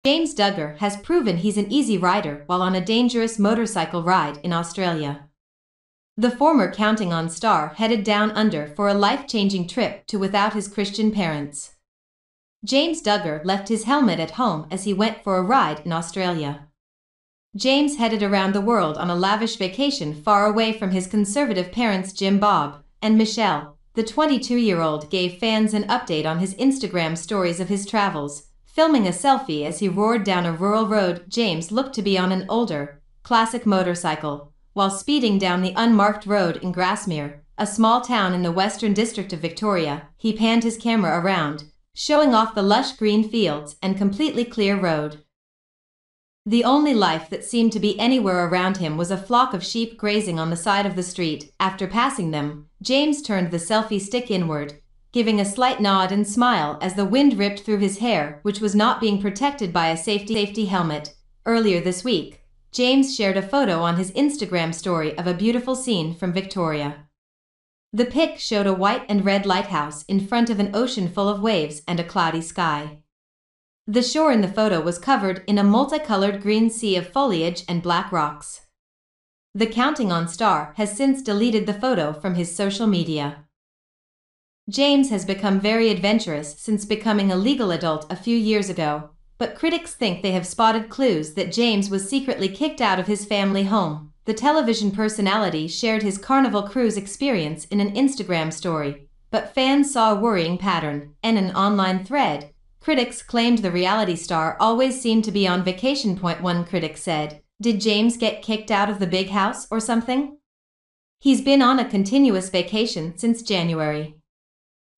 James Duggar has proven he's an easy rider while on a dangerous motorcycle ride in Australia. The former Counting On star headed down under for a life-changing trip to without his Christian parents. James Duggar left his helmet at home as he went for a ride in Australia. James headed around the world on a lavish vacation far away from his conservative parents Jim, Bob, and Michelle. The 22-year-old gave fans an update on his Instagram stories of his travels, filming a selfie as he roared down a rural road. James looked to be on an older, classic motorcycle, while speeding down the unmarked road in Grasmere, a small town in the Western District of Victoria. He panned his camera around, showing off the lush green fields and completely clear road. The only life that seemed to be anywhere around him was a flock of sheep grazing on the side of the street. After passing them, James turned the selfie stick inward, giving a slight nod and smile as the wind ripped through his hair, which was not being protected by a safety helmet. Earlier this week, James shared a photo on his Instagram story of a beautiful scene from Victoria. The pic showed a white and red lighthouse in front of an ocean full of waves and a cloudy sky. The shore in the photo was covered in a multicolored green sea of foliage and black rocks. The Counting On star has since deleted the photo from his social media. James has become very adventurous since becoming a legal adult a few years ago, but critics think they have spotted clues that James was secretly kicked out of his family home. The television personality shared his Carnival cruise experience in an Instagram story, but fans saw a worrying pattern. In an online thread, critics claimed the reality star always seemed to be on vacation. One critic said, "Did James get kicked out of the big house or something? He's been on a continuous vacation since January."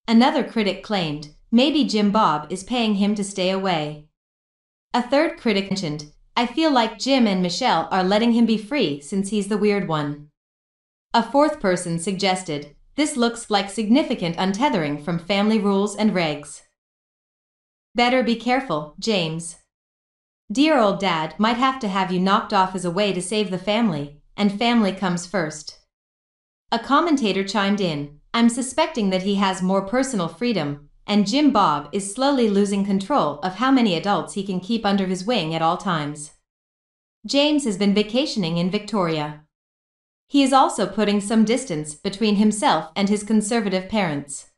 Another critic claimed, "Maybe Jim Bob is paying him to stay away." A third critic mentioned, "I feel like Jim and Michelle are letting him be free since he's the weird one." A fourth person suggested, "This looks like significant untethering from family rules and regs. Better be careful, James. Dear old dad might have to have you knocked off as a way to save the family, and family comes first." A commentator chimed in, "I'm suspecting that he has more personal freedom, and Jim Bob is slowly losing control of how many adults he can keep under his wing at all times." James has been vacationing in Victoria. He is also putting some distance between himself and his conservative parents.